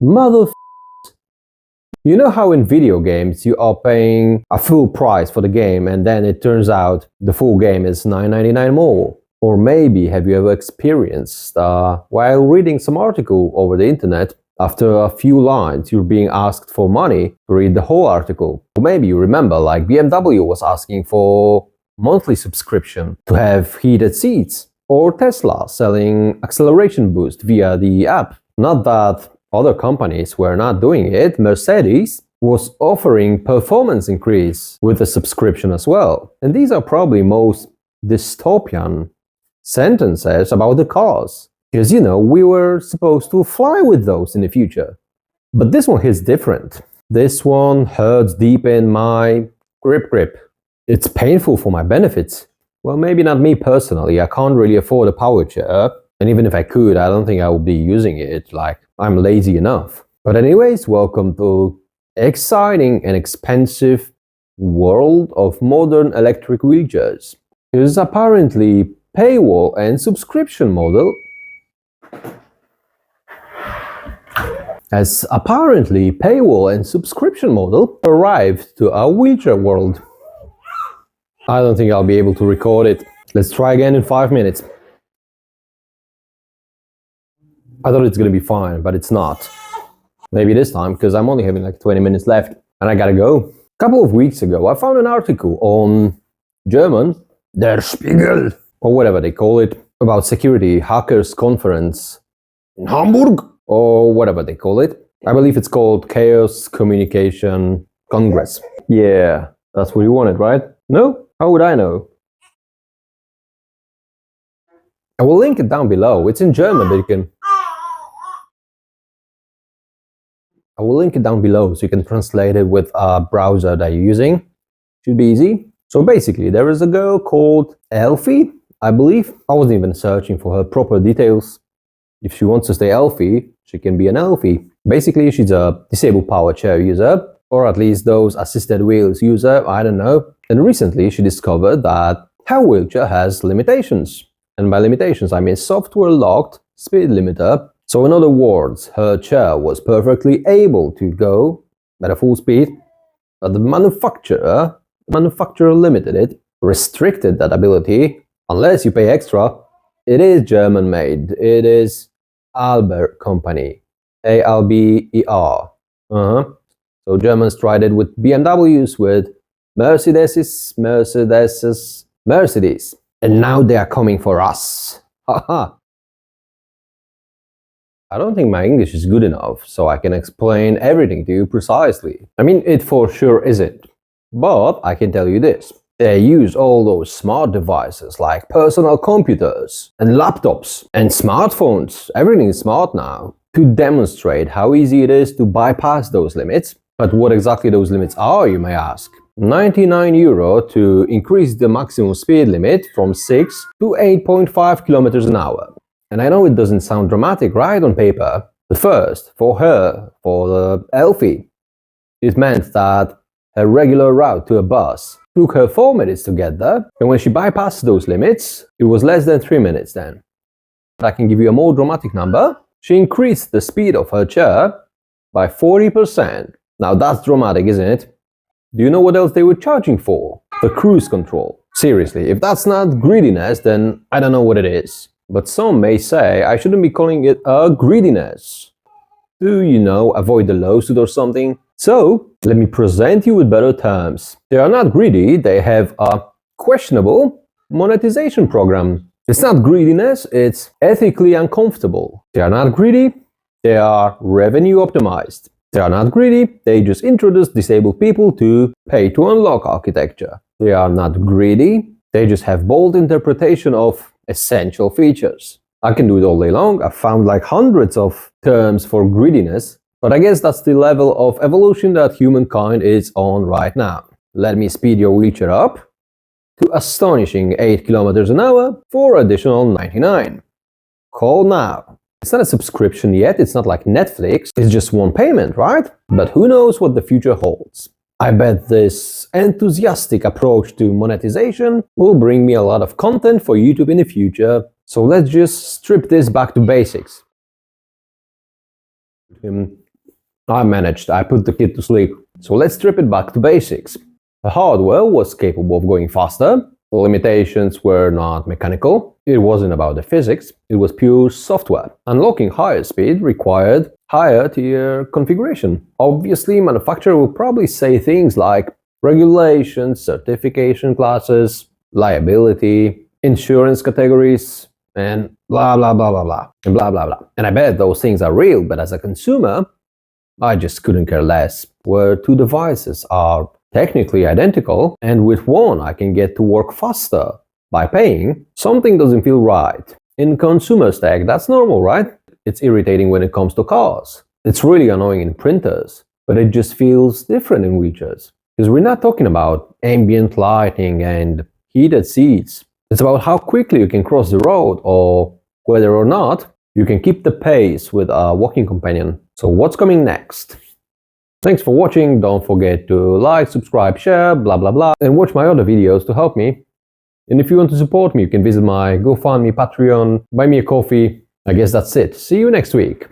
Mother. You know how in video games you are paying a full price for the game and then it turns out the full game is $9.99 more? Or maybe have you ever experienced while reading some article over the internet, after a few lines you're being asked for money to read the whole article? Or maybe you remember like BMW was asking for monthly subscription to have heated seats, or Tesla selling acceleration boost via the app. Not that other companies were not doing it. Mercedes was offering performance increase with a subscription as well. And these are probably most dystopian sentences about the cars. Because, you know, we were supposed to fly with those in the future. But this one hits different. This one hurts deep in my grip. It's painful for my benefits. Well, maybe not me personally. I can't really afford a power chair. And even if I could, I don't think I would be using it. Like, I'm lazy enough. But anyways, welcome to exciting and expensive world of modern electric wheelchairs. Because apparently paywall and subscription model arrived to our wheelchair world. I don't think I'll be able to record it. Let's try again in 5 minutes. I thought it's gonna be fine, but it's not. Maybe this time, because I'm only having like 20 minutes left and I gotta go. A couple of weeks ago, I found an article on German, Der Spiegel, or whatever they call it, about security hackers conference in Hamburg, or whatever they call it. I believe it's called Chaos Communication Congress. Yeah, that's what you wanted, right? No? How would I know? I will link it down below. It's in German, but you can... I will link it down below so you can translate it with a browser that you're using. Should be easy. So basically, there is a girl called Elfie, I believe. I wasn't even searching for her proper details. If she wants to stay Elfie, she can be an Elfie. Basically, she's a disabled power chair user, or at least those assisted wheels user, I don't know. And recently, she discovered that her wheelchair has limitations. And by limitations, I mean software-locked speed limiter. So in other words, her chair was perfectly able to go at a full speed, but the manufacturer limited it, restricted that ability, unless you pay extra. It is German made. It is Albert company. A-L-B-E-R. So Germans tried it with BMWs, with Mercedes. And now they are coming for us. Haha. I don't think my English is good enough so I can explain everything to you precisely. I mean, it for sure isn't. But I can tell you this. They use all those smart devices like personal computers and laptops and smartphones. Everything is smart now, to demonstrate how easy it is to bypass those limits. But what exactly those limits are, you may ask. €99 to increase the maximum speed limit from 6 to 8.5 kilometers an hour. And I know it doesn't sound dramatic, right, on paper. But first, for her, for the Elfie, it meant that her regular route to a bus took her 4 minutes to get there, and when she bypassed those limits, it was less than 3 minutes then. I can give you a more dramatic number. She increased the speed of her chair by 40%. Now that's dramatic, isn't it? Do you know what else they were charging for? The cruise control. Seriously, if that's not greediness, then I don't know what it is. But some may say I shouldn't be calling it a greediness. To, you know, avoid the lawsuit or something. So, let me present you with better terms. They are not greedy, they have a questionable monetization program. It's not greediness, it's ethically uncomfortable. They are not greedy, they are revenue optimized. They are not greedy, they just introduce disabled people to pay to unlock architecture. They are not greedy, they just have bold interpretation of essential features. I can do it all day long. I've found like hundreds of terms for greediness, but I guess that's the level of evolution that humankind is on right now. Let me speed your wheelchair up to astonishing 8 kilometers an hour for additional 99. Call now. It's not a subscription yet, it's not like Netflix, it's just one payment, right? But who knows what the future holds. I bet this enthusiastic approach to monetization will bring me a lot of content for YouTube in the future. So let's just strip this back to basics. I managed, I put the kid to sleep. So let's strip it back to basics. The hardware was capable of going faster. The limitations were not mechanical. It wasn't about the physics. It was pure software. Unlocking higher speed required higher tier configuration. Obviously, manufacturer will probably say things like regulations, certification classes, liability, insurance categories, and blah blah blah blah blah, and blah blah blah. And I bet those things are real, but as a consumer, I just couldn't care less. Where two devices are technically identical, and with one I can get to work faster by paying, something doesn't feel right. In consumer tech, that's normal, right? It's irritating when it comes to cars. It's really annoying in printers, but it just feels different in wheelchairs. Because we're not talking about ambient lighting and heated seats. It's about how quickly you can cross the road, or whether or not you can keep the pace with a walking companion. So what's coming next? Thanks for watching. Don't forget to like, subscribe, share, blah blah blah, and watch my other videos to help me. And if you want to support me, you can visit my GoFundMe, Patreon, buy me a coffee. I guess that's it. See you next week.